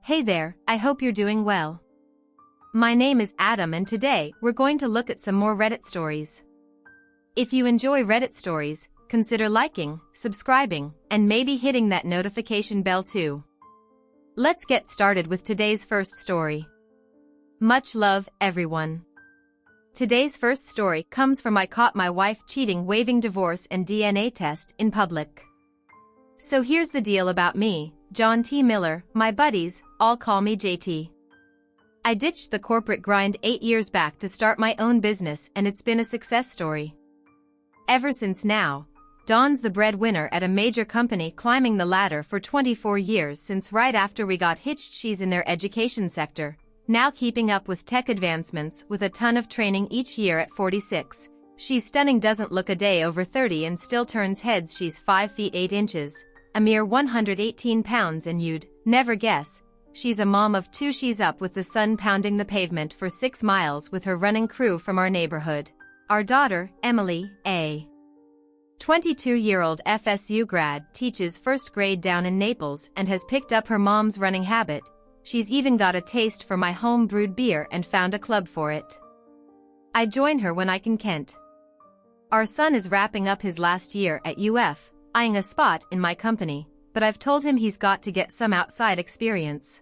Hey there, I hope you're doing well. My name is Adam and today we're going to look at some more Reddit stories. If you enjoy Reddit stories, consider liking, subscribing, and maybe hitting that notification bell too. Let's get started with today's first story. Much love, everyone. Today's first story comes from I caught my wife cheating waiving divorce and DNA test in public. So here's the deal about me, John T. Miller, my buddies, all call me JT. I ditched the corporate grind 8 years back to start my own business and it's been a success story. Ever since now, Dawn's the breadwinner at a major company climbing the ladder for 24 years since right after we got hitched. She's in their education sector, now keeping up with tech advancements with a ton of training each year at 46. She's stunning, doesn't look a day over 30 and still turns heads. She's 5 feet 8 inches. A mere 118 pounds and you'd never guess. She's a mom of 2. She's up with the sun pounding the pavement for 6 miles with her running crew from our neighborhood. Our daughter, Emily, a 22-year-old FSU grad, teaches first grade down in Naples and has picked up her mom's running habit. She's even got a taste for my home-brewed beer and found a club for it. I join her when I can. Kent. Our son is wrapping up his last year at UF, eyeing a spot in my company, but I've told him he's got to get some outside experience.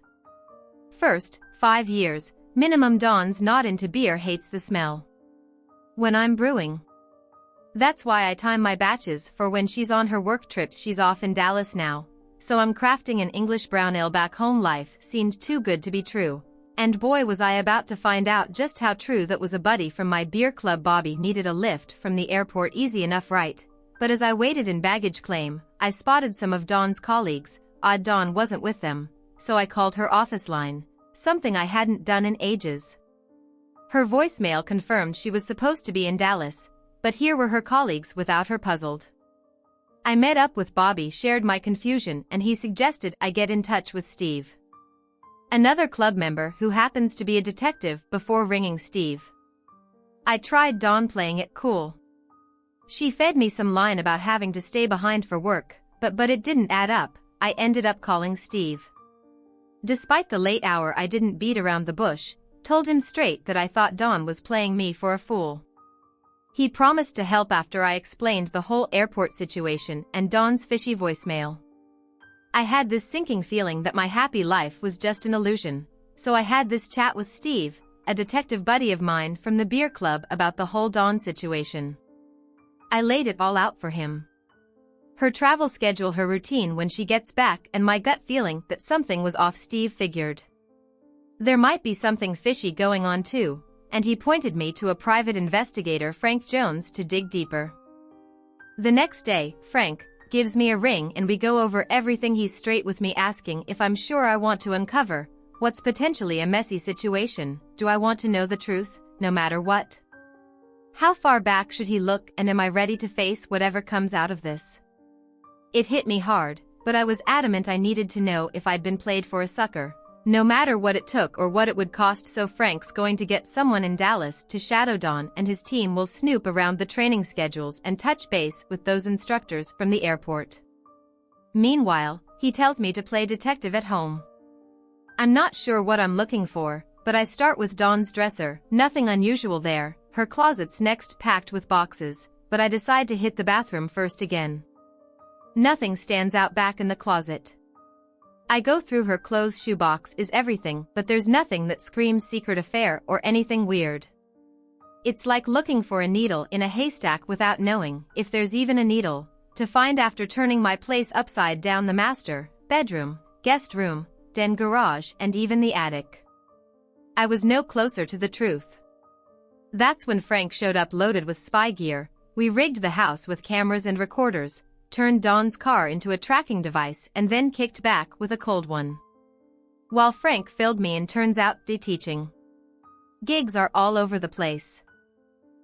First, 5 years, minimum. Dawn's not into beer, hates the smell when I'm brewing. That's why I time my batches for when she's on her work trips. She's off in Dallas now, so I'm crafting an English brown ale. Back home life seemed too good to be true, and boy was I about to find out just how true that was. A buddy from my beer club, Bobby, needed a lift from the airport. Easy enough, right? But as I waited in baggage claim, I spotted some of Dawn's colleagues. Odd, Dawn wasn't with them, so I called her office line, something I hadn't done in ages. Her voicemail confirmed she was supposed to be in Dallas, but here were her colleagues without her. Puzzled, I met up with Bobby, shared my confusion, and he suggested I get in touch with Steve, another club member who happens to be a detective. Before ringing Steve, I tried Dawn, playing it cool. She fed me some line about having to stay behind for work, but it didn't add up. I ended up calling Steve. Despite the late hour, I didn't beat around the bush, told him straight that I thought Dawn was playing me for a fool. He promised to help after I explained the whole airport situation and Dawn's fishy voicemail. I had this sinking feeling that my happy life was just an illusion, so I had this chat with Steve, a detective buddy of mine from the beer club, about the whole Dawn situation. I laid it all out for him. Her travel schedule, her routine when she gets back, and my gut feeling that something was off. Steve figured there might be something fishy going on too, and he pointed me to a private investigator, Frank Jones, to dig deeper. The next day, Frank gives me a ring and we go over everything. He's straight with me, asking if I'm sure I want to uncover what's potentially a messy situation. Do I want to know the truth, no matter what? How far back should he look, and am I ready to face whatever comes out of this? It hit me hard, but I was adamant I needed to know if I'd been played for a sucker, no matter what it took or what it would cost. So Frank's going to get someone in Dallas to shadow Dawn, and his team will snoop around the training schedules and touch base with those instructors from the airport. Meanwhile, he tells me to play detective at home. I'm not sure what I'm looking for, but I start with Dawn's dresser. Nothing unusual there. Her closet's next, packed with boxes, but I decide to hit the bathroom first again. Nothing stands out back in the closet. I go through her clothes. Shoebox is everything, but there's nothing that screams secret affair or anything weird. It's like looking for a needle in a haystack without knowing if there's even a needle to find. After turning my place upside down, the master bedroom, guest room, den, garage, and even the attic, I was no closer to the truth. That's when Frank showed up loaded with spy gear. We rigged the house with cameras and recorders, turned Dawn's car into a tracking device, and then kicked back with a cold one while Frank filled me in. Turns out, teaching gigs are all over the place.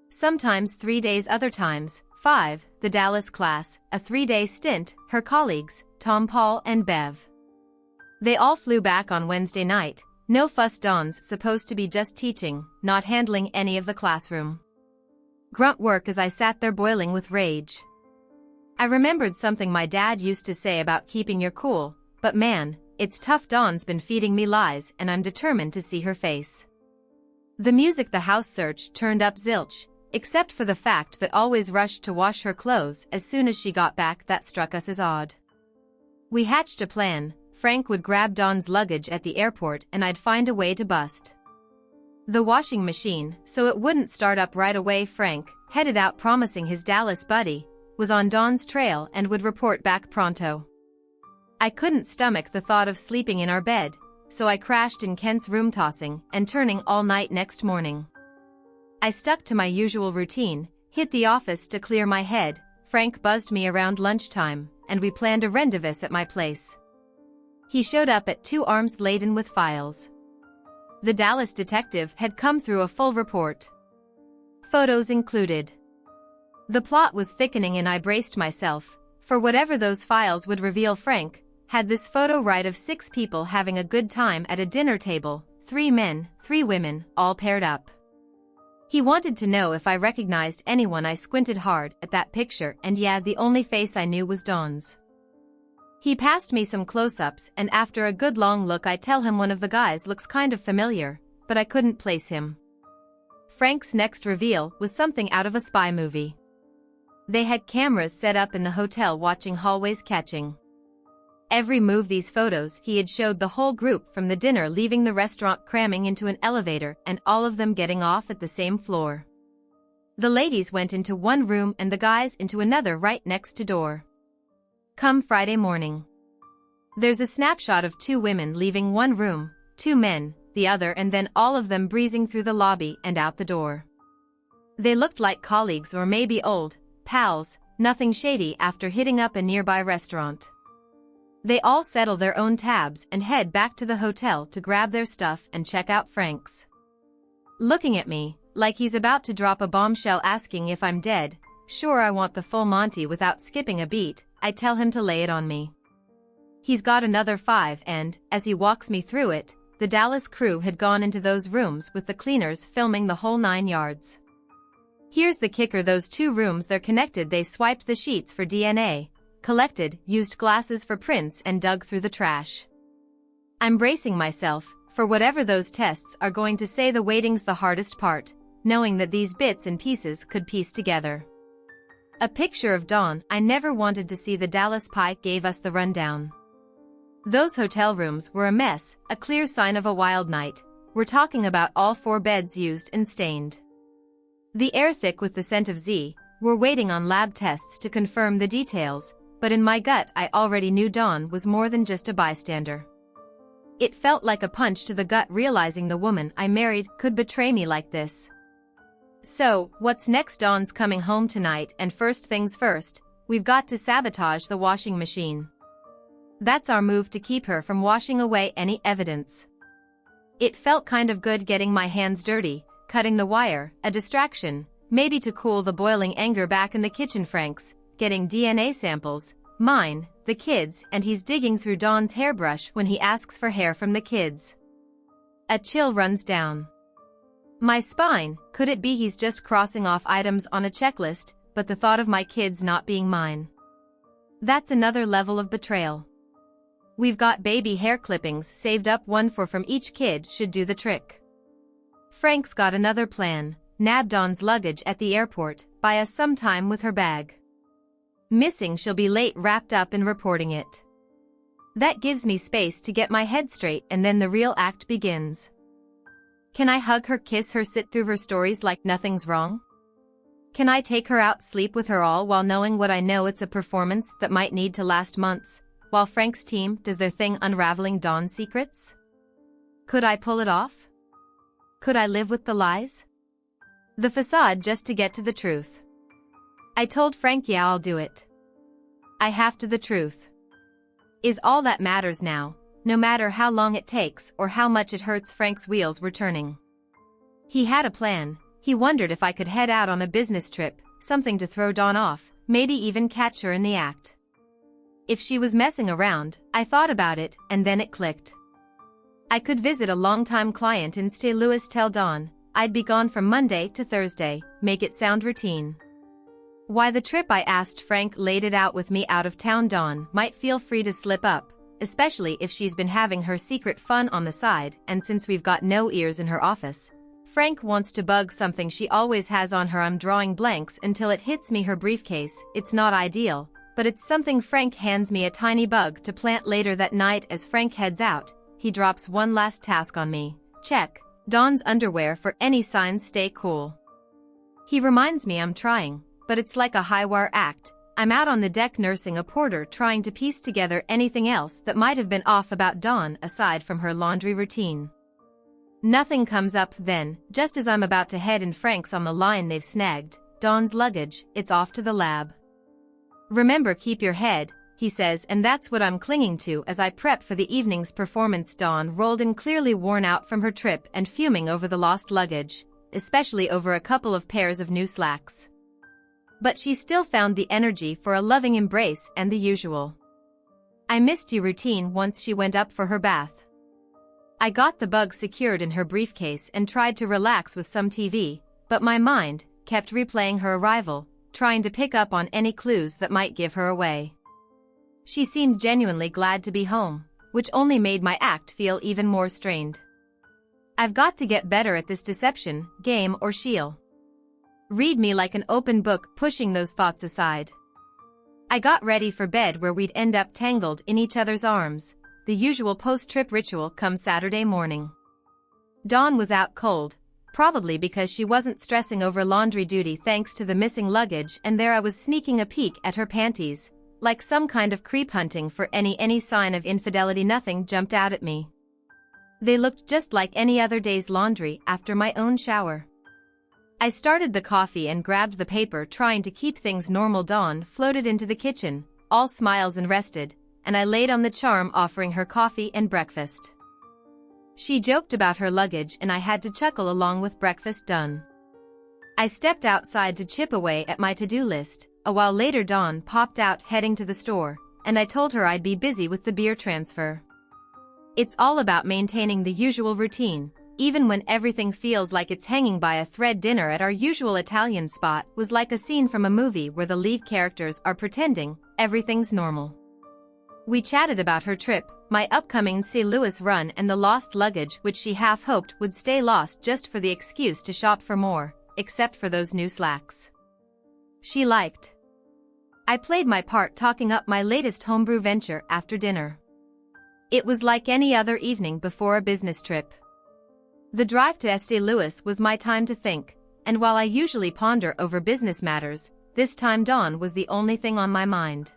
Sometimes 3 days, other times 5. The Dallas class, a 3-day stint. Her colleagues, Tom, Paul, and Bev, they all flew back on Wednesday night. No fuss. Dawn's supposed to be just teaching, not handling any of the classroom grunt work. As I sat there boiling with rage, I remembered something my dad used to say about keeping your cool, but man, it's tough. Dawn's been feeding me lies and I'm determined to see her face. The music the house searched turned up zilch, except for the fact that always rushed to wash her clothes as soon as she got back. That struck us as odd. We hatched a plan. Frank would grab Dawn's luggage at the airport and I'd find a way to bust the washing machine so it wouldn't start up right away. Frank, headed out promising his Dallas buddy, was on Dawn's trail and would report back pronto. I couldn't stomach the thought of sleeping in our bed, so I crashed in Kent's room, tossing and turning all night. Next morning, I stuck to my usual routine, hit the office to clear my head. Frank buzzed me around lunchtime, and we planned a rendezvous at my place. He showed up at 2 arms laden with files. The Dallas detective had come through a full report. Photos included. The plot was thickening and I braced myself for whatever those files would reveal. Frank had this photo right of 6 people having a good time at a dinner table, 3 men, 3 women, all paired up. He wanted to know if I recognized anyone. I squinted hard at that picture and yeah, the only face I knew was Dawn's. He passed me some close-ups and after a good long look I tell him one of the guys looks kind of familiar, but I couldn't place him. Frank's next reveal was something out of a spy movie. They had cameras set up in the hotel watching hallways, catching every move. These photos he had showed the whole group from the dinner leaving the restaurant, cramming into an elevator and all of them getting off at the same floor. The ladies went into one room and the guys into another right next to door. Come Friday morning, there's a snapshot of 2 women leaving one room, 2 men the other, and then all of them breezing through the lobby and out the door. They looked like colleagues or maybe old pals, nothing shady. After hitting up a nearby restaurant, they all settle their own tabs and head back to the hotel to grab their stuff and check out. Frank's looking at me like he's about to drop a bombshell, asking if I'm dead. Sure, I want the full Monty without skipping a beat. I tell him to lay it on me. He's got another 5 and, as he walks me through it, the Dallas crew had gone into those rooms with the cleaners filming the whole 9 yards. Here's the kicker, those 2 rooms, they're connected. They swiped the sheets for DNA, collected, used glasses for prints and dug through the trash. I'm bracing myself for whatever those tests are going to say. The waiting's the hardest part, knowing that these bits and pieces could piece together a picture of Dawn I never wanted to see. The Dallas Pike gave us the rundown. Those hotel rooms were a mess, a clear sign of a wild night. We're talking about all 4 beds used and stained. The air thick with the scent of Z. We're waiting on lab tests to confirm the details, but in my gut I already knew Dawn was more than just a bystander. It felt like a punch to the gut realizing the woman I married could betray me like this. So, what's next? Dawn's coming home tonight and first things first, we've got to sabotage the washing machine. That's our move to keep her from washing away any evidence. It felt kind of good getting my hands dirty, cutting the wire, a distraction, maybe to cool the boiling anger back in the kitchen. Frank's getting DNA samples, mine, the kids, and he's digging through Dawn's hairbrush when he asks for hair from the kids. A chill runs down my spine. Could it be he's just crossing off items on a checklist, but the thought of my kids not being mine? That's another level of betrayal. We've got baby hair clippings saved up, 1 from each kid should do the trick. Frank's got another plan, nab Dawn's luggage at the airport, buy us some time with her bag missing. She'll be late, wrapped up in reporting it. That gives me space to get my head straight and then the real act begins. Can I hug her, kiss her, sit through her stories like nothing's wrong? Can I take her out, sleep with her, all while knowing what I know? It's a performance that might need to last months, while Frank's team does their thing unraveling Dawn's secrets? Could I pull it off? Could I live with the lies? The facade just to get to the truth. I told Frank, yeah, I'll do it. I have to. The truth is all that matters now, no matter how long it takes or how much it hurts. Frank's wheels were turning. He had a plan. He wondered if I could head out on a business trip, something to throw Dawn off, maybe even catch her in the act. If she was messing around, I thought about it, and then it clicked. I could visit a longtime client in St. Louis, tell Dawn I'd be gone from Monday to Thursday, make it sound routine. Why the trip? I asked. Frank laid it out with me. Out of town. Dawn might feel free to slip up especially if she's been having her secret fun on the side, and since we've got no ears in her office. Frank wants to bug something she always has on her. I'm drawing blanks until it hits me. Her briefcase. It's not ideal, but it's something. Frank hands me a tiny bug to plant later that night. As Frank heads out, he drops one last task on me. Check Dawn's underwear for any signs. Stay cool. He reminds me I'm trying, but it's like a high-wire act. I'm out on the deck nursing a porter, trying to piece together anything else that might have been off about Dawn aside from her laundry routine. Nothing comes up. Then, just as I'm about to head in, Frank's on the line. They've snagged Dawn's luggage. It's off to the lab. Remember, keep your head, he says, and that's what I'm clinging to as I prep for the evening's performance. Dawn rolled in, clearly worn out from her trip and fuming over the lost luggage, especially over a couple of pairs of new slacks. But she still found the energy for a loving embrace and the usual "I missed you" routine once she went up for her bath. I got the bug secured in her briefcase and tried to relax with some TV, but my mind kept replaying her arrival, trying to pick up on any clues that might give her away. She seemed genuinely glad to be home, which only made my act feel even more strained. I've got to get better at this deception game, or she'll read me like an open book. Pushing those thoughts aside, I got ready for bed, where we'd end up tangled in each other's arms. The usual post-trip ritual come Saturday morning. Dawn was out cold, probably because she wasn't stressing over laundry duty thanks to the missing luggage, and there I was sneaking a peek at her panties, like some kind of creep, hunting for any sign of infidelity. Nothing jumped out at me. They looked just like any other day's laundry after my own shower. I started the coffee and grabbed the paper, trying to keep things normal. Dawn floated into the kitchen, all smiles and rested, and I laid on the charm, offering her coffee and breakfast. She joked about her luggage and I had to chuckle along with breakfast done. I stepped outside to chip away at my to-do list. A while later, Dawn popped out, heading to the store, and I told her I'd be busy with the beer transfer. It's all about maintaining the usual routine, even when everything feels like it's hanging by a thread. Dinner at our usual Italian spot was like a scene from a movie where the lead characters are pretending everything's normal. We chatted about her trip, my upcoming St. Louis run, and the lost luggage, which she half hoped would stay lost just for the excuse to shop for more, except for those new slacks. She liked. I played my part, talking up my latest homebrew venture after dinner. It was like any other evening before a business trip. The drive to St. Louis was my time to think, and while I usually ponder over business matters, this time Dawn was the only thing on my mind.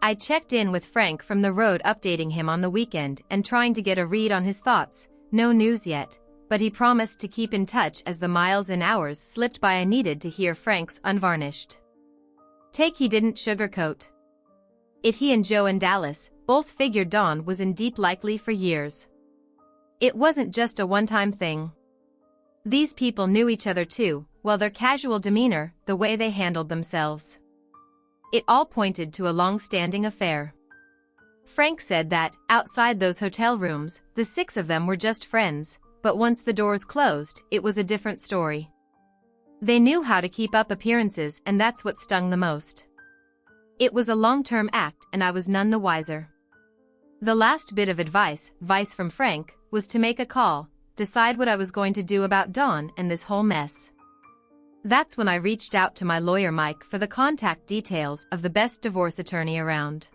I checked in with Frank from the road, updating him on the weekend and trying to get a read on his thoughts. No news yet, but he promised to keep in touch as the miles and hours slipped by. I needed to hear Frank's unvarnished take. He didn't sugarcoat it. He and Joe in Dallas both figured Dawn was in deep, likely for years. It wasn't just a one-time thing. These people knew each other too, well, their casual demeanor, the way they handled themselves. It all pointed to a long-standing affair. Frank said that, outside those hotel rooms, the six of them were just friends, but once the doors closed, it was a different story. They knew how to keep up appearances, and that's what stung the most. It was a long-term act, and I was none the wiser. The last bit of advice from Frank, was to make a call, decide what I was going to do about Dawn and this whole mess. That's when I reached out to my lawyer Mike for the contact details of the best divorce attorney around.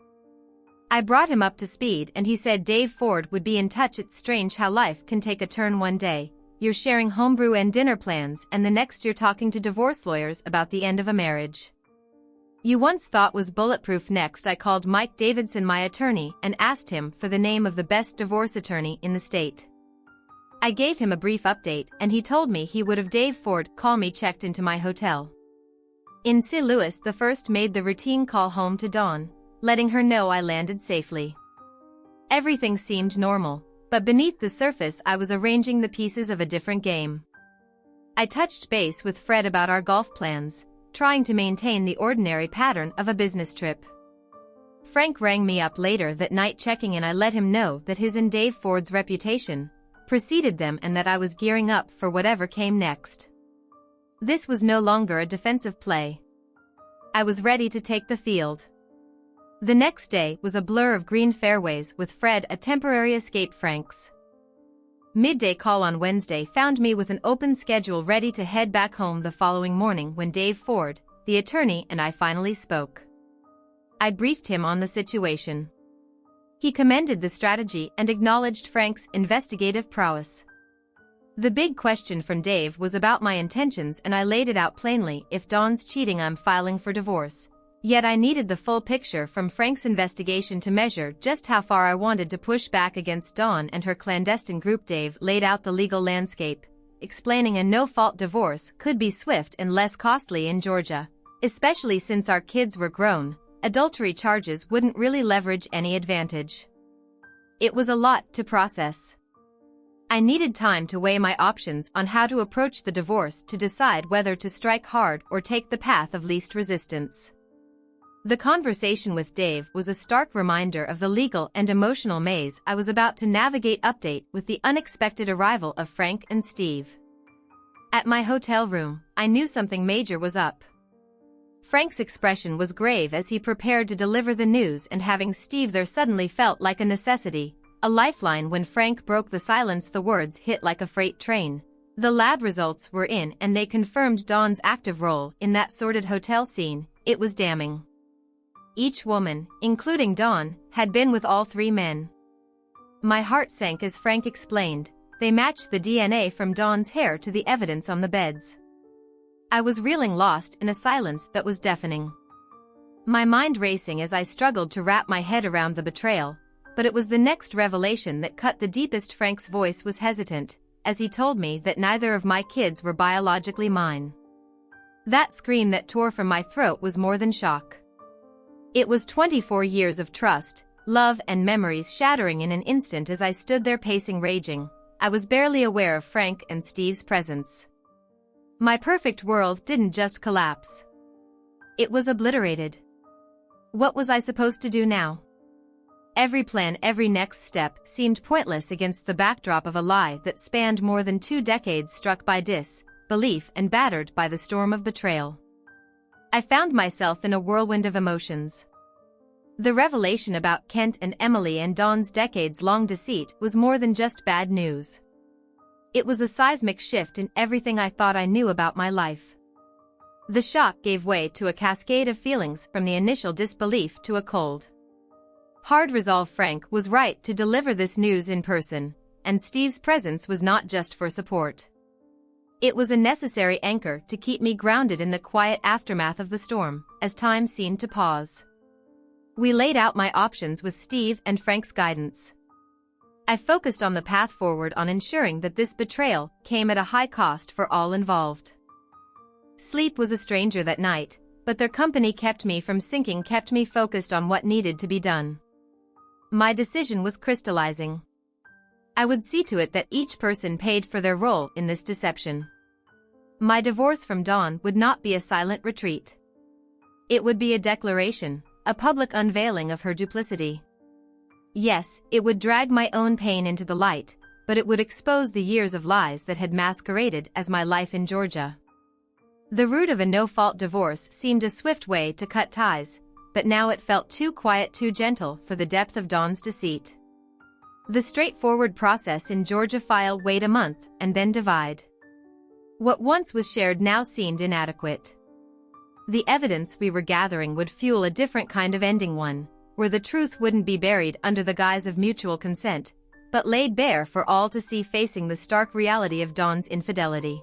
I brought him up to speed and he said Dave Ford would be in touch. It's strange how life can take a turn. One day, you're sharing homebrew and dinner plans, and the next you're talking to divorce lawyers about the end of a marriage you once thought was bulletproof. Next, I called Mike Davidson, my attorney, and asked him for the name of the best divorce attorney in the state. I gave him a brief update, and he told me he would have Dave Ford call me. Checked into my hotel in St. Louis. The first made the routine call home to Dawn, letting her know I landed safely. Everything seemed normal, but beneath the surface I was arranging the pieces of a different game. I touched base with Fred about our golf plans, trying to maintain the ordinary pattern of a business trip. Frank rang me up later that night, checking in. I let him know that his and Dave Ford's reputation preceded them and that I was gearing up for whatever came next. This was no longer a defensive play. I was ready to take the field. The next day was a blur of green fairways with Fred, a temporary escape Frank's. Midday call on Wednesday found me with an open schedule ready to head back home the following morning when Dave Ford, the attorney, and I finally spoke. I briefed him on the situation. He commended the strategy and acknowledged Frank's investigative prowess. The big question from Dave was about my intentions, and I laid it out plainly: if Dawn's cheating, I'm filing for divorce. Yet I needed the full picture from Frank's investigation to measure just how far I wanted to push back against Dawn and her clandestine group. Dave laid out the legal landscape, explaining a no-fault divorce could be swift and less costly in Georgia, especially since our kids were grown. Adultery charges wouldn't really leverage any advantage. It was a lot to process. I needed time to weigh my options on how to approach the divorce to decide whether to strike hard or take the path of least resistance. The conversation with Dave was a stark reminder of the legal and emotional maze I was about to navigate. Update with the unexpected arrival of Frank and Steve. At my hotel room, I knew something major was up. Frank's expression was grave as he prepared to deliver the news, and having Steve there suddenly felt like a necessity, a lifeline. When Frank broke the silence, the words hit like a freight train. The lab results were in, and they confirmed Dawn's active role in that sordid hotel scene. It was damning. Each woman, including Dawn, had been with all three men. My heart sank as Frank explained. They matched the DNA from Dawn's hair to the evidence on the beds. I was reeling, lost in a silence that was deafening. My mind racing as I struggled to wrap my head around the betrayal, but it was the next revelation that cut the deepest. Frank's voice was hesitant as he told me that neither of my kids were biologically mine. That scream that tore from my throat was more than shock. It was 24 years of trust, love, and memories shattering in an instant. As I stood there pacing, raging, I was barely aware of Frank and Steve's presence. My perfect world didn't just collapse. It was obliterated. What was I supposed to do now? Every plan, every next step, seemed pointless against the backdrop of a lie that spanned more than 2 decades, struck by disbelief and battered by the storm of betrayal. I found myself in a whirlwind of emotions. The revelation about Kent and Emily and Dawn's decades-long deceit was more than just bad news. It was a seismic shift in everything I thought I knew about my life. The shock gave way to a cascade of feelings, from the initial disbelief to a cold, hard resolve. Frank was right to deliver this news in person, and Steve's presence was not just for support. It was a necessary anchor to keep me grounded in the quiet aftermath of the storm, as time seemed to pause. We laid out my options with Steve and Frank's guidance. I focused on the path forward, on ensuring that this betrayal came at a high cost for all involved. Sleep was a stranger that night, but their company kept me from sinking, kept me focused on what needed to be done. My decision was crystallizing. I would see to it that each person paid for their role in this deception. My divorce from Dawn would not be a silent retreat. It would be a declaration, a public unveiling of her duplicity. Yes, it would drag my own pain into the light, but it would expose the years of lies that had masqueraded as my life in Georgia. The route of a no-fault divorce seemed a swift way to cut ties, but now it felt too quiet, too gentle for the depth of Dawn's deceit. The straightforward process in Georgia: file, wait a month, and then divide. What once was shared now seemed inadequate. The evidence we were gathering would fuel a different kind of ending, one where the truth wouldn't be buried under the guise of mutual consent, but laid bare for all to see, facing the stark reality of Dawn's infidelity.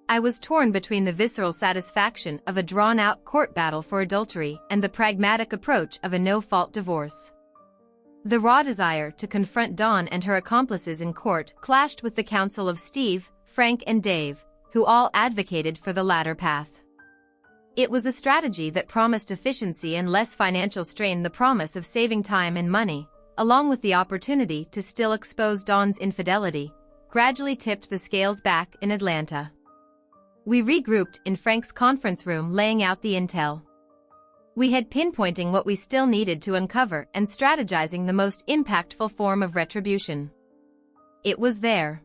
I was torn between the visceral satisfaction of a drawn-out court battle for adultery and the pragmatic approach of a no-fault divorce. The raw desire to confront Dawn and her accomplices in court clashed with the counsel of Steve, Frank, and Dave, who all advocated for the latter path. It was a strategy that promised efficiency and less financial strain, the promise of saving time and money, along with the opportunity to still expose Dawn's infidelity, gradually tipped the scales back in Atlanta. We regrouped in Frank's conference room, laying out the intel. We had pinpointing what we still needed to uncover and strategizing the most impactful form of retribution. It was there.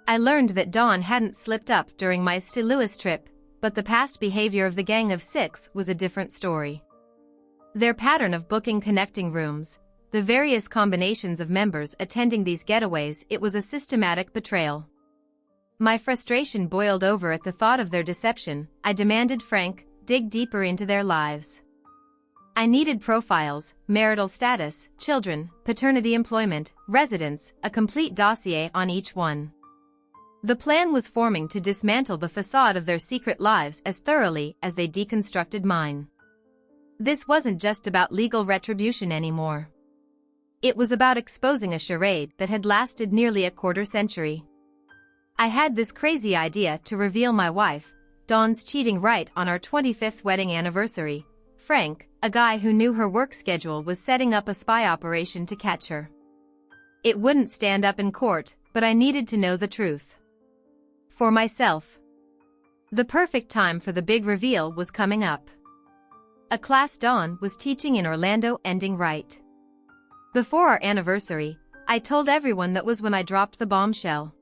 I learned that Dawn hadn't slipped up during my St. Louis trip, but the past behavior of the Gang of Six was a different story. Their pattern of booking connecting rooms, the various combinations of members attending these getaways, it was a systematic betrayal. My frustration boiled over at the thought of their deception. I demanded Frank dig deeper into their lives. I needed profiles, marital status, children, paternity, employment, residence, a complete dossier on each one. The plan was forming to dismantle the facade of their secret lives as thoroughly as they deconstructed mine. This wasn't just about legal retribution anymore. It was about exposing a charade that had lasted nearly a quarter century. I had this crazy idea to reveal my wife, Dawn's cheating right on our 25th wedding anniversary. Frank, a guy who knew her work schedule, was setting up a spy operation to catch her. It wouldn't stand up in court, but I needed to know the truth. For myself. The perfect time for the big reveal was coming up. A class Dawn was teaching in Orlando ending right before our anniversary. I told everyone that was when I dropped the bombshell.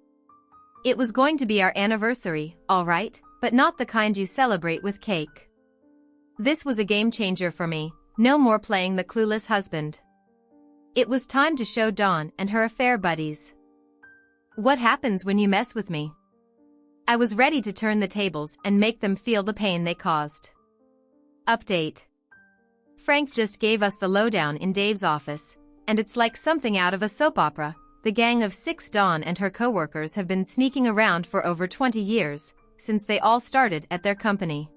It was going to be our anniversary, all right, but not the kind you celebrate with cake. This was a game changer for me, no more playing the clueless husband. It was time to show Dawn and her affair buddies what happens when you mess with me. I was ready to turn the tables and make them feel the pain they caused. Update. Frank just gave us the lowdown in Dave's office, and it's like something out of a soap opera. The gang of 6 Dawn and her co-workers have been sneaking around for over 20 years, since they all started at their company.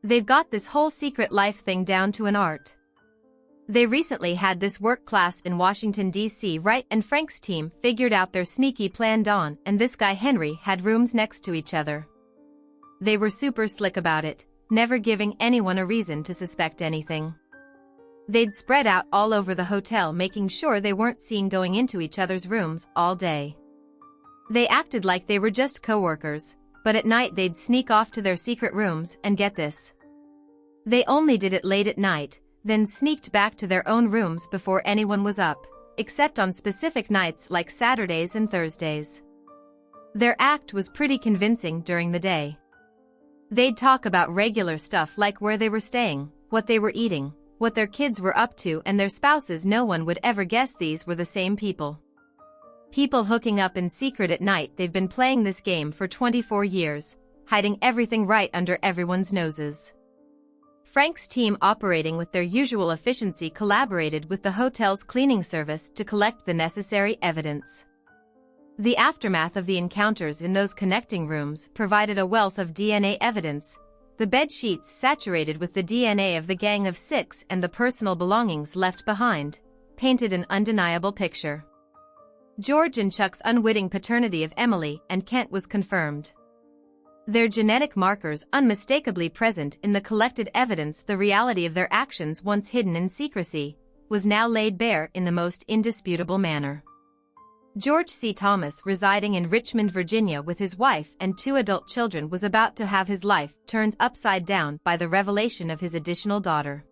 They've got this whole secret life thing down to an art. They recently had this work class in Washington, D.C., right? And Frank's team figured out their sneaky plan. Dawn and this guy Henry had rooms next to each other. They were super slick about it, never giving anyone a reason to suspect anything. They'd spread out all over the hotel, making sure they weren't seen going into each other's rooms all day. They acted like they were just co-workers, but at night they'd sneak off to their secret rooms, and get this. They only did it late at night, then sneaked back to their own rooms before anyone was up, except on specific nights like Saturdays and Thursdays. Their act was pretty convincing during the day. They'd talk about regular stuff like where they were staying, what they were eating, what their kids were up to, and their spouses. No one would ever guess these were the same people. People hooking up in secret at night. They've been playing this game for 24 years, hiding everything right under everyone's noses. Frank's team, operating with their usual efficiency, collaborated with the hotel's cleaning service to collect the necessary evidence. The aftermath of the encounters in those connecting rooms provided a wealth of DNA evidence, the bed sheets saturated with the DNA of the gang of 6 and the personal belongings left behind, painted an undeniable picture. George and Chuck's unwitting paternity of Emily and Kent was confirmed. Their genetic markers unmistakably present in the collected evidence. The reality of their actions, once hidden in secrecy, was now laid bare in the most indisputable manner. George C. Thomas, residing in Richmond, Virginia with his wife and 2 adult children, was about to have his life turned upside down by the revelation of his additional daughter.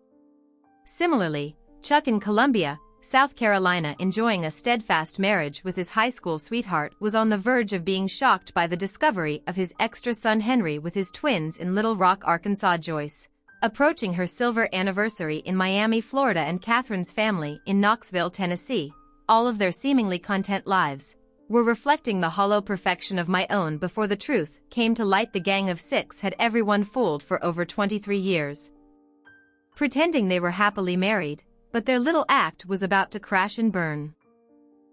Similarly, Chuck in Columbia, South Carolina, enjoying a steadfast marriage with his high school sweetheart, was on the verge of being shocked by the discovery of his extra son Henry with his twins in Little Rock, Arkansas. Joyce, approaching her silver anniversary in Miami, Florida, and Catherine's family in Knoxville, Tennessee, all of their seemingly content lives, were reflecting the hollow perfection of my own. Before the truth came to light, the gang of 6 had everyone fooled for over 23 years, pretending they were happily married, but their little act was about to crash and burn.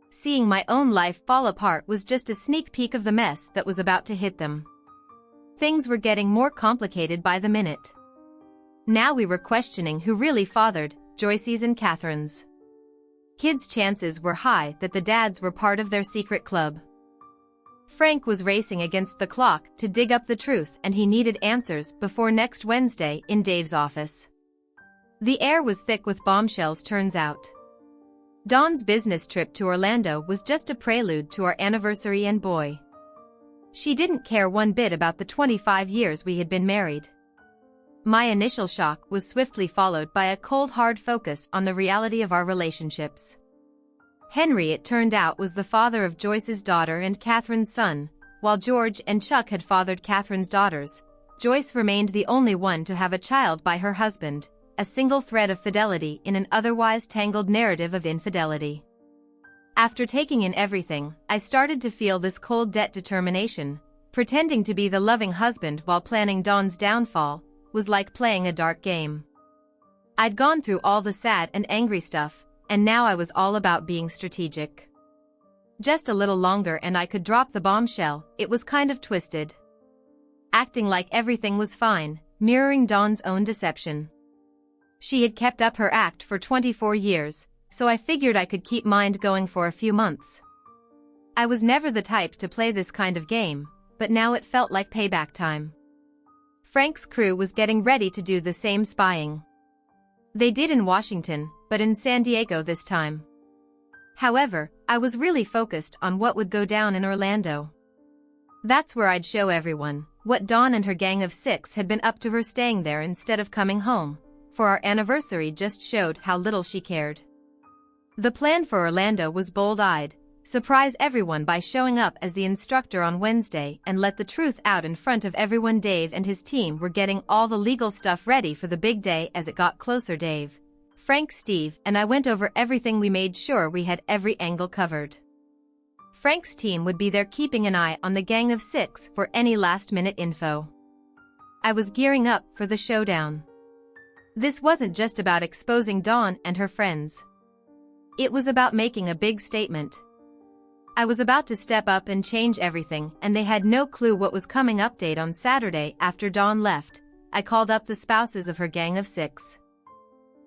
Seeing my own life fall apart was just a sneak peek of the mess that was about to hit them. Things were getting more complicated by the minute. Now we were questioning who really fathered Joyce's and Catherine's kids. Chances were high that the dads were part of their secret club. Frank was racing against the clock to dig up the truth, and he needed answers before next Wednesday in Dave's office. The air was thick with bombshells. Turns out, Dawn's business trip to Orlando was just a prelude to our anniversary, and boy, she didn't care one bit about the 25 years we had been married. My initial shock was swiftly followed by a cold, hard focus on the reality of our relationships. Henry, it turned out, was the father of Joyce's daughter and Catherine's son. While George and Chuck had fathered Catherine's daughters, Joyce remained the only one to have a child by her husband, a single thread of fidelity in an otherwise tangled narrative of infidelity. After taking in everything, I started to feel this cold determination. Pretending to be the loving husband while planning Dawn's downfall was like playing a dark game. I'd gone through all the sad and angry stuff, and now I was all about being strategic. Just a little longer and I could drop the bombshell. It was kind of twisted. Acting like everything was fine, mirroring Dawn's own deception. She had kept up her act for 24 years, so I figured I could keep mine going for a few months. I was never the type to play this kind of game, but now it felt like payback time. Frank's crew was getting ready to do the same spying. They did in Washington, but in San Diego this time. However, I was really focused on what would go down in Orlando. That's where I'd show everyone what Dawn and her gang of 6 had been up to. Her staying there instead of coming home for our anniversary just showed how little she cared. The plan for Orlando was bold-eyed: surprise everyone by showing up as the instructor on Wednesday and let the truth out in front of everyone. Dave and his team were getting all the legal stuff ready for the big day. As it got closer, Dave, Frank, Steve, and I went over everything. We made sure we had every angle covered. Frank's team would be there keeping an eye on the gang of 6 for any last-minute info. I was gearing up for the showdown. This wasn't just about exposing Dawn and her friends. It was about making a big statement. I was about to step up and change everything, and they had no clue what was coming. Update: on Saturday after Dawn left, I called up the spouses of her gang of 6.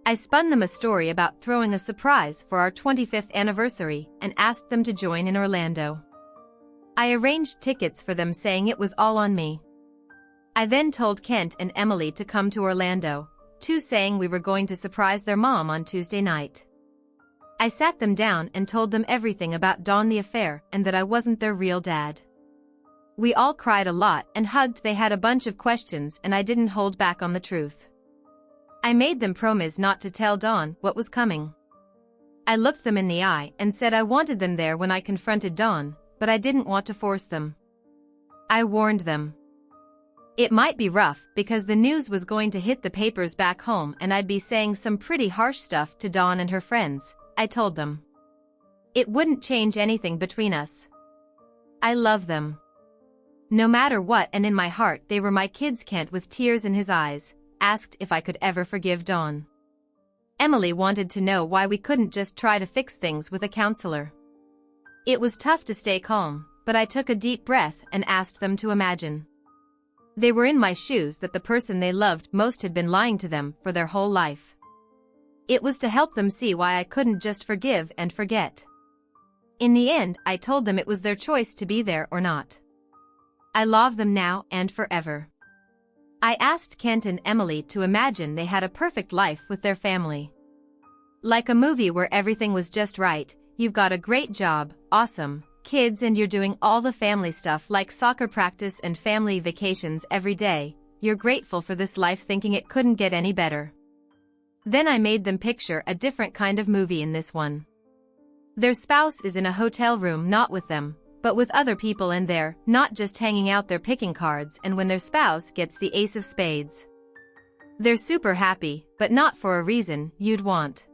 I spun them a story about throwing a surprise for our 25th anniversary and asked them to join in Orlando. I arranged tickets for them, saying it was all on me. I then told Kent and Emily to come to Orlando, too, saying we were going to surprise their mom on Tuesday night. I sat them down and told them everything about Dawn, the affair, and that I wasn't their real dad. We all cried a lot and hugged. They had a bunch of questions and I didn't hold back on the truth. I made them promise not to tell Dawn what was coming. I looked them in the eye and said I wanted them there when I confronted Dawn, but I didn't want to force them. I warned them. It might be rough because the news was going to hit the papers back home and I'd be saying some pretty harsh stuff to Dawn and her friends. I told them. It wouldn't change anything between us. I love them. No matter what, and in my heart they were my kids. Kent, with tears in his eyes, asked if I could ever forgive Dawn. Emily wanted to know why we couldn't just try to fix things with a counselor. It was tough to stay calm, but I took a deep breath and asked them to imagine. They were in my shoes, that the person they loved most had been lying to them for their whole life. It was to help them see why I couldn't just forgive and forget. In the end, I told them it was their choice to be there or not. I love them now and forever. I asked Kent and Emily to imagine they had a perfect life with their family. Like a movie where everything was just right. You've got a great job, awesome kids, and you're doing all the family stuff like soccer practice and family vacations every day. You're grateful for this life, thinking it couldn't get any better. Then I made them picture a different kind of movie in this one. Their spouse is in a hotel room, not with them, but with other people, and they're not just hanging out, they're picking cards, and when their spouse gets the ace of spades, they're super happy, but not for a reason you'd want.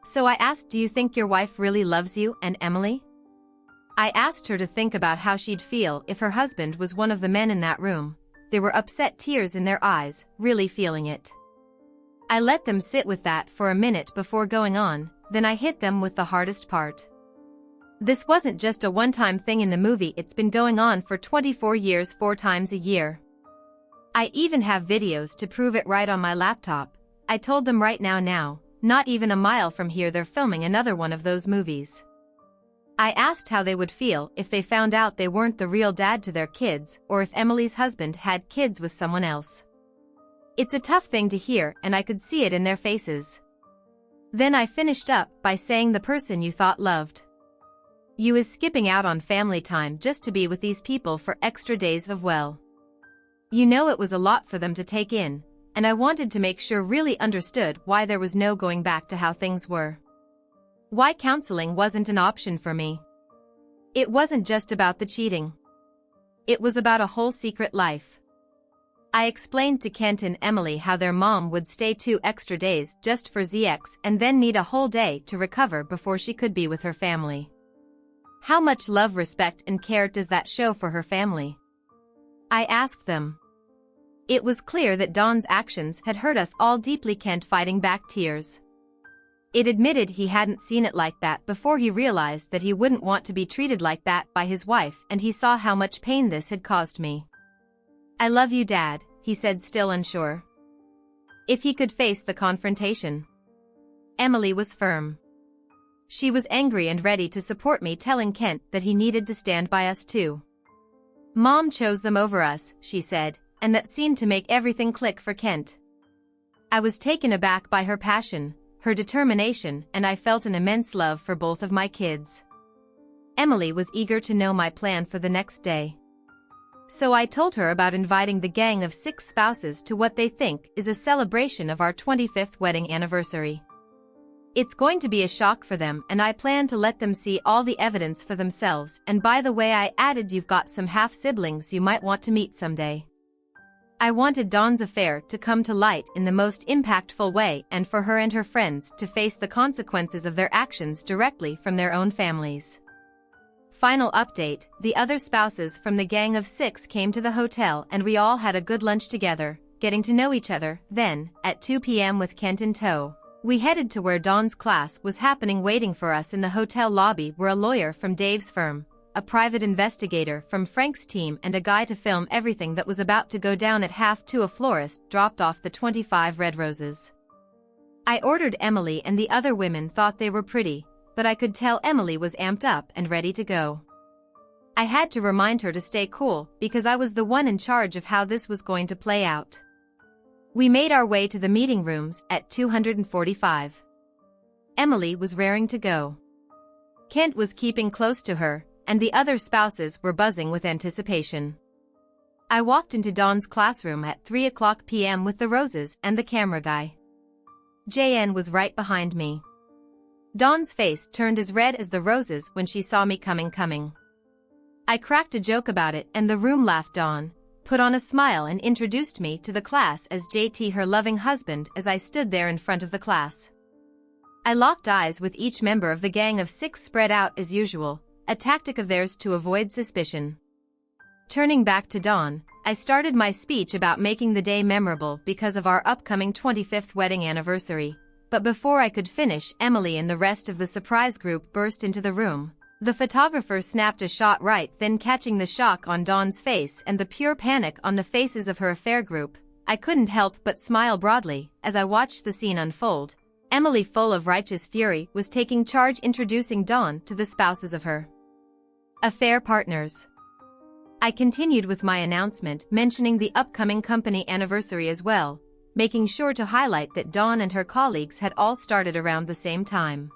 So I asked, do you think your wife really loves you and Emily? I asked her to think about how she'd feel if her husband was one of the men in that room. They were upset, tears in their eyes, really feeling it. I let them sit with that for a minute before going on, then I hit them with the hardest part. This wasn't just a one-time thing in the movie, it's been going on for 24 years, 4 times a year. I even have videos to prove it right on my laptop. I told them right now, not even a mile from here they're filming another one of those movies. I asked how they would feel if they found out they weren't the real dad to their kids, or if Emily's husband had kids with someone else. It's a tough thing to hear, and I could see it in their faces. Then I finished up by saying the person you thought loved you is skipping out on family time just to be with these people for extra days of well. You know, it was a lot for them to take in, and I wanted to make sure really understood why there was no going back to how things were. Why counseling wasn't an option for me. It wasn't just about the cheating. It was about a whole secret life. I explained to Kent and Emily how their mom would stay 2 extra days just for ZX and then need a whole day to recover before she could be with her family. How much love, respect, and care does that show for her family? I asked them. It was clear that Don's actions had hurt us all deeply, Kent fighting back tears. It admitted he hadn't seen it like that before. He realized that he wouldn't want to be treated like that by his wife, and he saw how much pain this had caused me. I love you, Dad, he said, still unsure if he could face the confrontation. Emily was firm. She was angry and ready to support me, telling Kent that he needed to stand by us too. Mom chose them over us, she said, and that seemed to make everything click for Kent. I was taken aback by her passion, her determination, and I felt an immense love for both of my kids. Emily was eager to know my plan for the next day. So I told her about inviting the gang of 6 spouses to what they think is a celebration of our 25th wedding anniversary. It's going to be a shock for them, and I plan to let them see all the evidence for themselves. And by the way, I added, you've got some half-siblings you might want to meet someday. I wanted Dawn's affair to come to light in the most impactful way, and for her and her friends to face the consequences of their actions directly from their own families. Final update: the other spouses from the gang of 6 came to the hotel and we all had a good lunch together, getting to know each other. Then, at 2 p.m. with Kent in tow, we headed to where Dawn's class was happening. Waiting for us in the hotel lobby were a lawyer from Dave's firm, a private investigator from Frank's team, and a guy to film everything that was about to go down. At 1:30, a florist dropped off the 25 red roses. I ordered Emily, and the other women thought they were pretty, but I could tell Emily was amped up and ready to go. I had to remind her to stay cool because I was the one in charge of how this was going to play out. We made our way to the meeting rooms at 245. Emily was raring to go. Kent was keeping close to her, and the other spouses were buzzing with anticipation. I walked into Dawn's classroom at 3:00 p.m. with the roses and the camera guy. JN was right behind me. Dawn's face turned as red as the roses when she saw me coming. I cracked a joke about it and the room laughed. Dawn put on a smile and introduced me to the class as JT, her loving husband, as I stood there in front of the class. I locked eyes with each member of the gang of 6, spread out as usual, a tactic of theirs to avoid suspicion. Turning back to Dawn, I started my speech about making the day memorable because of our upcoming 25th wedding anniversary. But before I could finish, Emily and the rest of the surprise group burst into the room. The photographer snapped a shot right then, catching the shock on Dawn's face and the pure panic on the faces of her affair group. I couldn't help but smile broadly as I watched the scene unfold. Emily, full of righteous fury, was taking charge, introducing Dawn to the spouses of her affair partners. I continued with my announcement, mentioning the upcoming company anniversary as well, making sure to highlight that Dawn and her colleagues had all started around the same time.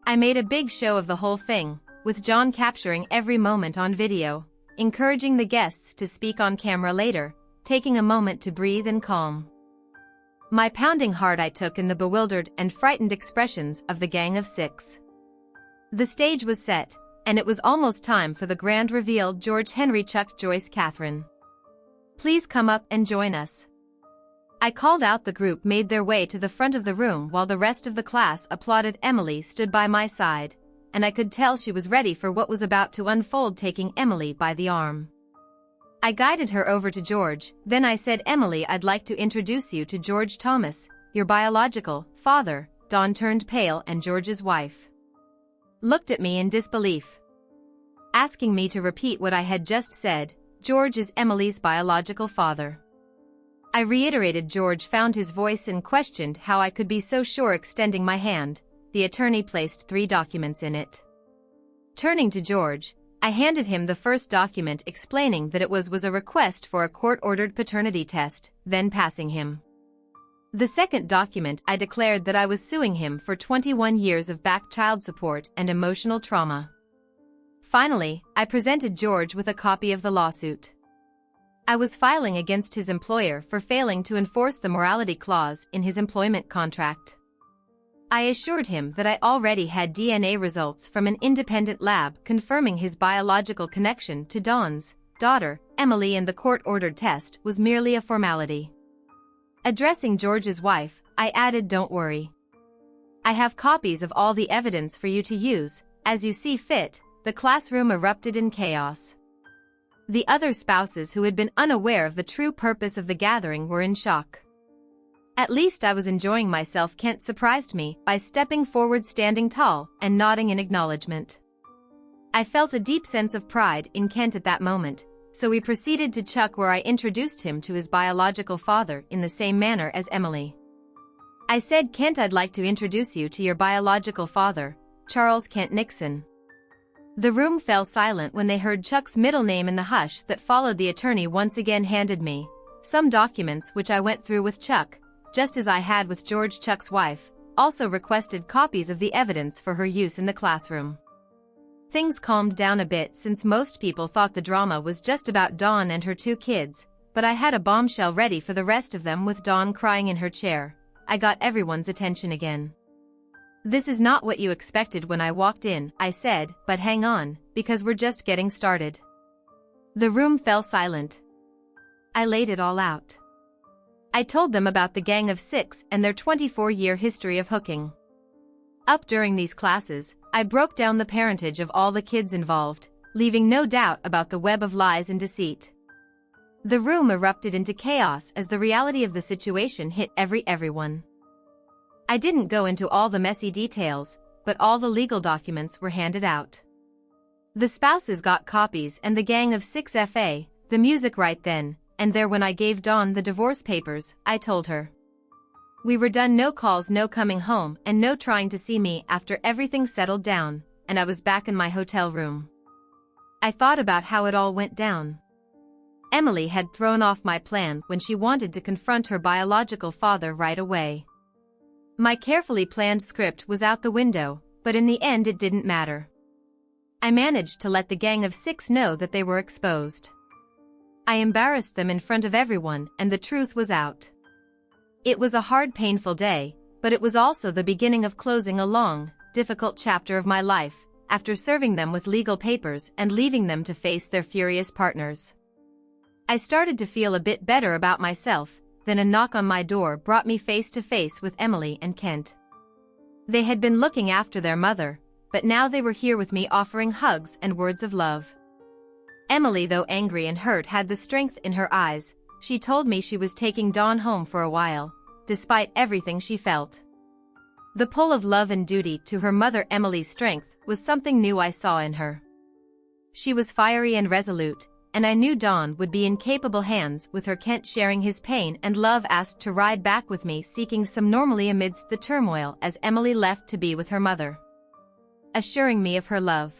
I made a big show of the whole thing, with John capturing every moment on video, encouraging the guests to speak on camera later, taking a moment to breathe and calm my pounding heart. I took in the bewildered and frightened expressions of the gang of 6. The stage was set, and it was almost time for the grand reveal. George, Henry, Chuck, Joyce, Catherine, please come up and join us. I called out. The group made their way to the front of the room while the rest of the class applauded. Emily stood by my side, and I could tell she was ready for what was about to unfold. Taking Emily by the arm, I guided her over to George. Then I said, Emily, I'd like to introduce you to George Thomas, your biological father. Dawn turned pale and George's wife looked at me in disbelief, asking me to repeat what I had just said. George is Emily's biological father. I reiterated. George found his voice and questioned how I could be so sure. Extending my hand, the attorney placed 3 documents in it. Turning to George, I handed him the first document, explaining that it was a request for a court-ordered paternity test, then passing him the second document. I declared that I was suing him for 21 years of back child support and emotional trauma. Finally, I presented George with a copy of the lawsuit I was filing against his employer for failing to enforce the morality clause in his employment contract. I assured him that I already had DNA results from an independent lab confirming his biological connection to Dawn's, daughter, Emily, and the court-ordered test was merely a formality. Addressing George's wife, I added, "Don't worry. I have copies of all the evidence for you to use, as you see fit." The classroom erupted in chaos. The other spouses who had been unaware of the true purpose of the gathering were in shock. At least I was enjoying myself. Kent surprised me by stepping forward, standing tall, and nodding in acknowledgement. I felt a deep sense of pride in Kent at that moment, so we proceeded to Chuck, where I introduced him to his biological father in the same manner as Emily. I said, "Kent, I'd like to introduce you to your biological father, Charles Kent Nixon." The room fell silent when they heard Chuck's middle name, in the hush that followed. The attorney once again handed me some documents, which I went through with Chuck, just as I had with George. Chuck's wife also requested copies of the evidence for her use in the classroom. Things calmed down a bit, since most people thought the drama was just about Dawn and her 2 kids, but I had a bombshell ready for the rest of them. With Dawn crying in her chair, I got everyone's attention again. "This is not what you expected when I walked in," I said, "but hang on, because we're just getting started." The room fell silent. I laid it all out. I told them about the Gang of Six and their 24-year history of hooking up during these classes. I broke down the parentage of all the kids involved, leaving no doubt about the web of lies and deceit. The room erupted into chaos as the reality of the situation hit everyone. I didn't go into all the messy details, but all the legal documents were handed out. The spouses got copies and the Gang of Six FA, the music right then and there. When I gave Dawn the divorce papers, I told her we were done. No calls, no coming home, and no trying to see me after everything settled down, and I was back in my hotel room. I thought about how it all went down. Emily had thrown off my plan when she wanted to confront her biological father right away. My carefully planned script was out the window, but in the end it didn't matter. I managed to let the Gang of Six know that they were exposed. I embarrassed them in front of everyone, and the truth was out. It was a hard, painful day, but it was also the beginning of closing a long, difficult chapter of my life, after serving them with legal papers and leaving them to face their furious partners. I started to feel a bit better about myself. Then a knock on my door brought me face to face with Emily and Kent. They had been looking after their mother, but now they were here with me, offering hugs and words of love. Emily, though angry and hurt, had the strength in her eyes. She told me she was taking Dawn home for a while, despite everything she felt. The pull of love and duty to her mother. Emily's strength was something new I saw in her. She was fiery and resolute, and I knew Dawn would be in capable hands with her. Kent, sharing his pain and love, asked to ride back with me, seeking some normalcy amidst the turmoil as Emily left to be with her mother, assuring me of her love.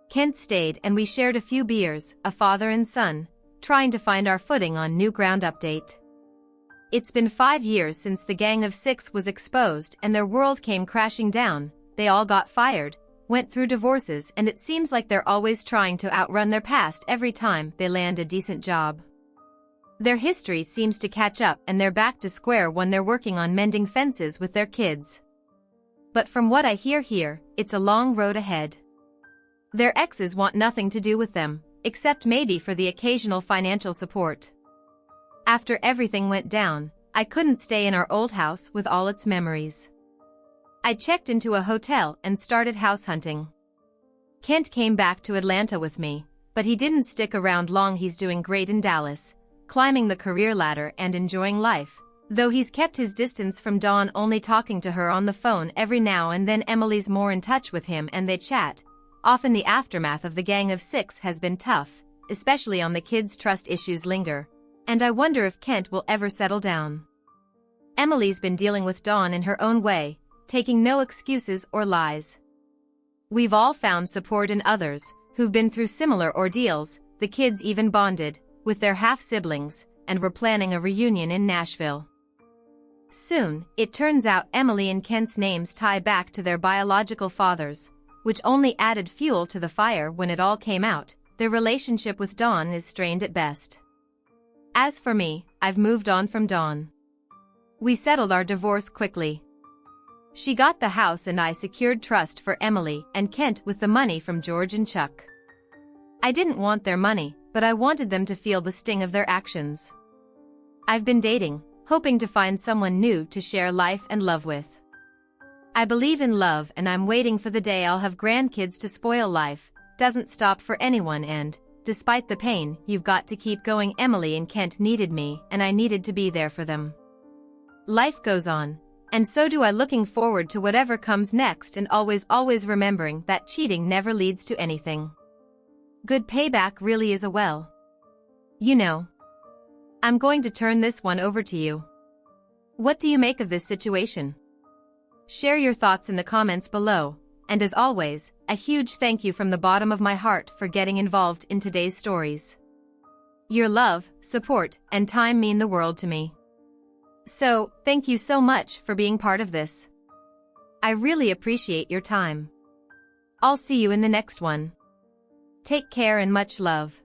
Kent stayed and we shared a few beers, a father and son, trying to find our footing on new ground. Update. It's been 5 years since the Gang of Six was exposed and their world came crashing down. They all got fired, went through divorces, and it seems like they're always trying to outrun their past every time they land a decent job. Their history seems to catch up and they're back to square one. They're working on mending fences with their kids. But from what I hear here, it's a long road ahead. Their exes want nothing to do with them, except maybe for the occasional financial support. After everything went down, I couldn't stay in our old house with all its memories. I checked into a hotel and started house hunting. Kent came back to Atlanta with me, but he didn't stick around long. He's doing great in Dallas, climbing the career ladder and enjoying life, though he's kept his distance from Dawn, only talking to her on the phone every now and then. Emily's more in touch with him and they chat. Often the aftermath of the Gang of Six has been tough, especially on the kids. Trust issues linger, and I wonder if Kent will ever settle down. Emily's been dealing with Dawn in her own way, taking no excuses or lies. We've all found support in others who've been through similar ordeals. The kids even bonded with their half-siblings, and we're planning a reunion in Nashville soon. It turns out Emily and Kent's names tie back to their biological fathers, which only added fuel to the fire when it all came out. Their relationship with Dawn is strained at best. As for me, I've moved on from Dawn. We settled our divorce quickly. She got the house and I secured trust for Emily and Kent with the money from George and Chuck. I didn't want their money, but I wanted them to feel the sting of their actions. I've been dating, hoping to find someone new to share life and love with. I believe in love and I'm waiting for the day I'll have grandkids to spoil life. Doesn't stop for anyone, and, despite the pain, you've got to keep going. Emily and Kent needed me and I needed to be there for them. Life goes on, and so do I. Looking forward to whatever comes next and always remembering that cheating never leads to anything. Good payback really is a well. You know. I'm going to turn this one over to you. What do you make of this situation? Share your thoughts in the comments below, and as always, a huge thank you from the bottom of my heart for getting involved in today's stories. Your love, support, and time mean the world to me. So, thank you so much for being part of this. I really appreciate your time. I'll see you in the next one. Take care and much love.